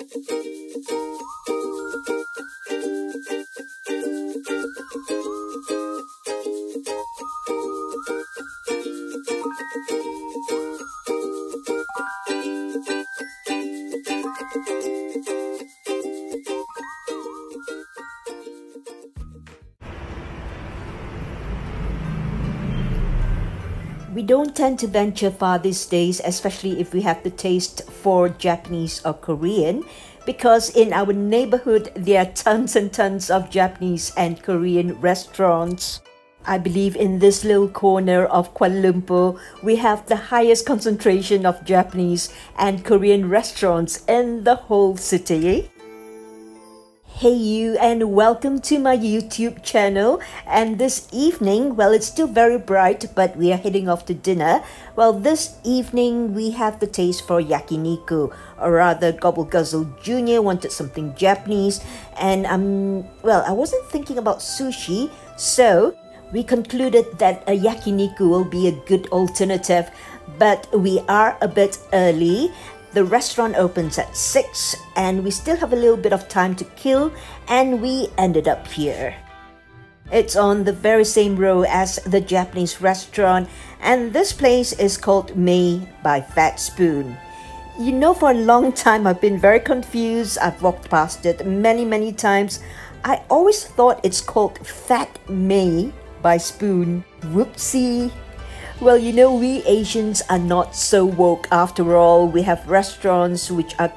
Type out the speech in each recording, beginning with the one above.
We don't tend to venture far these days, especially if we have the taste for Japanese or Korean, because in our neighborhood there are tons and tons of Japanese and Korean restaurants. I believe in this little corner of Kuala Lumpur, we have the highest concentration of Japanese and Korean restaurants in the whole city. Hey you, and welcome to my YouTube channel. And this evening, well, it's still very bright, but we are heading off to dinner. Well, this evening we have the taste for yakiniku, or rather Gobble Guzzle Jr. wanted something Japanese, and I wasn't thinking about sushi, so we concluded that a yakiniku will be a good alternative, but we are a bit early. The restaurant opens at 6 and we still have a little bit of time to kill, and we ended up here. It's on the very same row as the Japanese restaurant, and this place is called May by Fat Spoon. You know, for a long time I've been very confused. I've walked past it many times. I always thought it's called Fat May by Spoon. Whoopsie. Well, you know, we Asians are not so woke after all. We have restaurants which are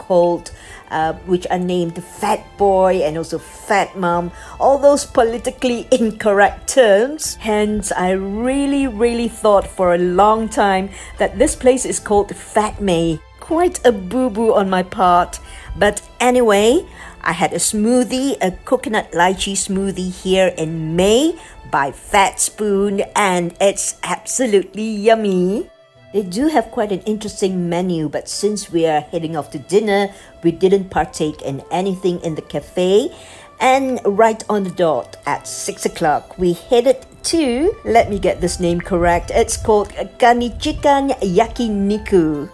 named Fat Boy and also Fat Mom, all those politically incorrect terms. Hence, I really thought for a long time that this place is called Fat May. Quite a boo-boo on my part. But anyway, I had a smoothie, a coconut lychee smoothie here in May by Fat Spoon, and it's absolutely yummy. They do have quite an interesting menu, but since we are heading off to dinner, we didn't partake in anything in the cafe. And right on the dot at 6 o'clock, we headed to, let me get this name correct, it's called KANNICHIKAN YAKINIKU.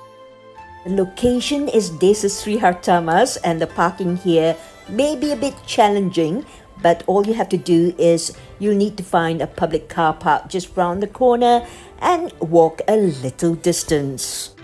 The location is Desa Sri Hartamas, and the parking here may be a bit challenging, but all you have to do is you'll need to find a public car park just round the corner and walk a little distance.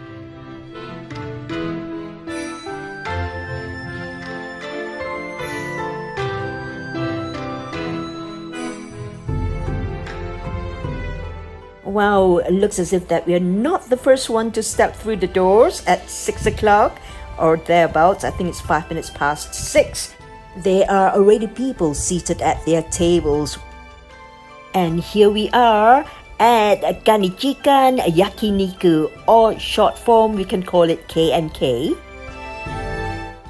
Wow, it looks as if that we are not the first one to step through the doors at 6 o'clock or thereabouts. I think it's 5 minutes past 6. There are already people seated at their tables. And here we are at KANNICHIKAN Yakiniku, or short form we can call it KNK.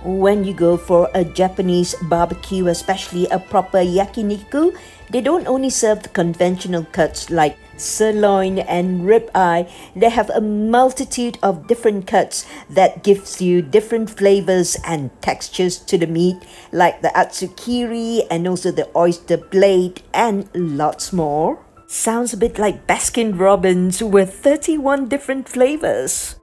When you go for a Japanese barbecue, especially a proper yakiniku, they don't only serve the conventional cuts like sirloin and ribeye. They have a multitude of different cuts that gives you different flavors and textures to the meat, like the atsukiri and also the oyster blade and lots more. Sounds a bit like Baskin Robbins with 31 different flavors.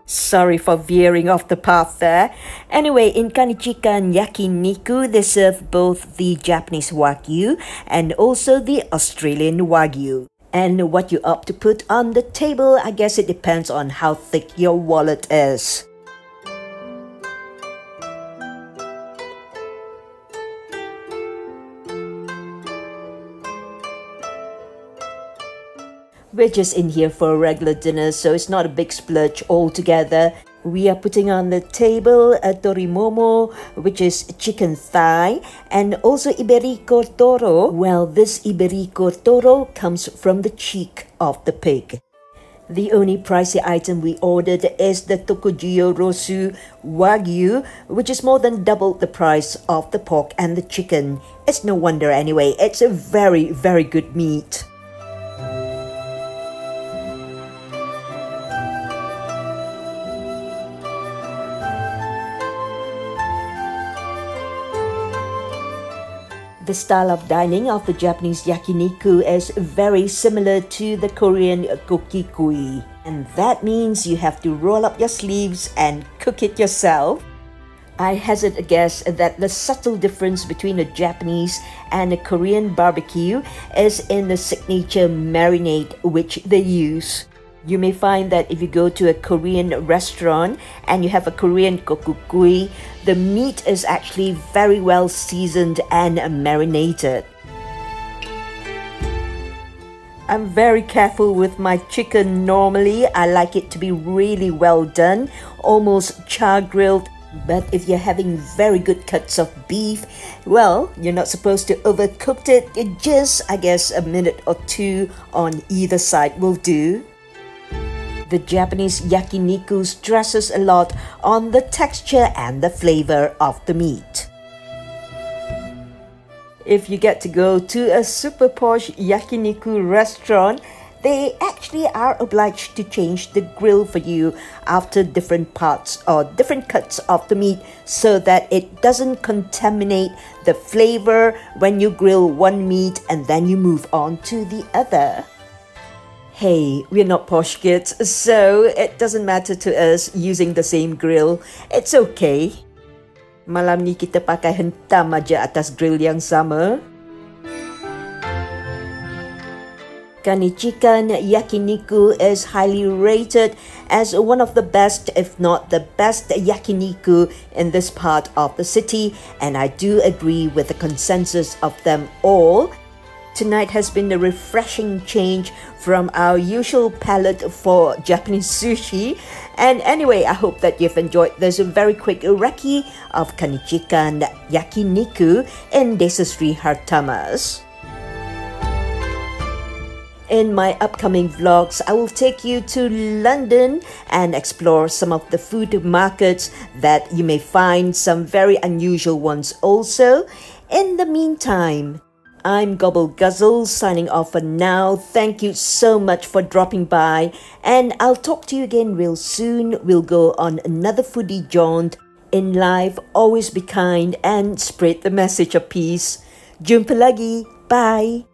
Sorry for veering off the path there. Anyway, in KANNICHIKAN Yakiniku, they serve both the Japanese Wagyu and also the Australian Wagyu. And what you opt to put on the table, I guess it depends on how thick your wallet is. We're just in here for a regular dinner, so it's not a big splurge altogether. We are putting on the table a torimomo, which is chicken thigh, and also Iberico toro. Well, this Iberico toro comes from the cheek of the pig. The only pricey item we ordered is the Tokujiyo Rosu Wagyu, which is more than double the price of the pork and the chicken. It's no wonder anyway, it's a very good meat. The style of dining of the Japanese yakiniku is very similar to the Korean gokikui. And that means you have to roll up your sleeves and cook it yourself. I hazard a guess that the subtle difference between a Japanese and a Korean barbecue is in the signature marinade which they use. You may find that if you go to a Korean restaurant and you have a Korean kokukui, the meat is actually very well seasoned and marinated. I'm very careful with my chicken normally. I like it to be really well done, almost char-grilled. But if you're having very good cuts of beef, well, you're not supposed to overcook it. Just, I guess, a minute or two on either side will do. The Japanese yakiniku stresses a lot on the texture and the flavor of the meat. If you get to go to a super posh yakiniku restaurant, they actually are obliged to change the grill for you after different parts or different cuts of the meat so that it doesn't contaminate the flavor when you grill one meat and then you move on to the other. Hey, we're not posh kids, so it doesn't matter to us using the same grill. It's okay. Malam ni kita pakai hentam aja atas grill yang sama. Kannichikan Yakiniku is highly rated as one of the best, if not the best yakiniku in this part of the city, and I do agree with the consensus of them all. Tonight has been a refreshing change from our usual palette for Japanese sushi. And anyway, I hope that you've enjoyed this very quick recce of Kannichikan Yakiniku in Desa Sri Hartamas. In my upcoming vlogs, I will take you to London and explore some of the food markets that you may find some very unusual ones also. In the meantime, I'm Gobble Guzzle signing off for now. Thank you so much for dropping by, and I'll talk to you again real soon. We'll go on another foodie jaunt. In life, always be kind and spread the message of peace. Jumpa lagi. Bye.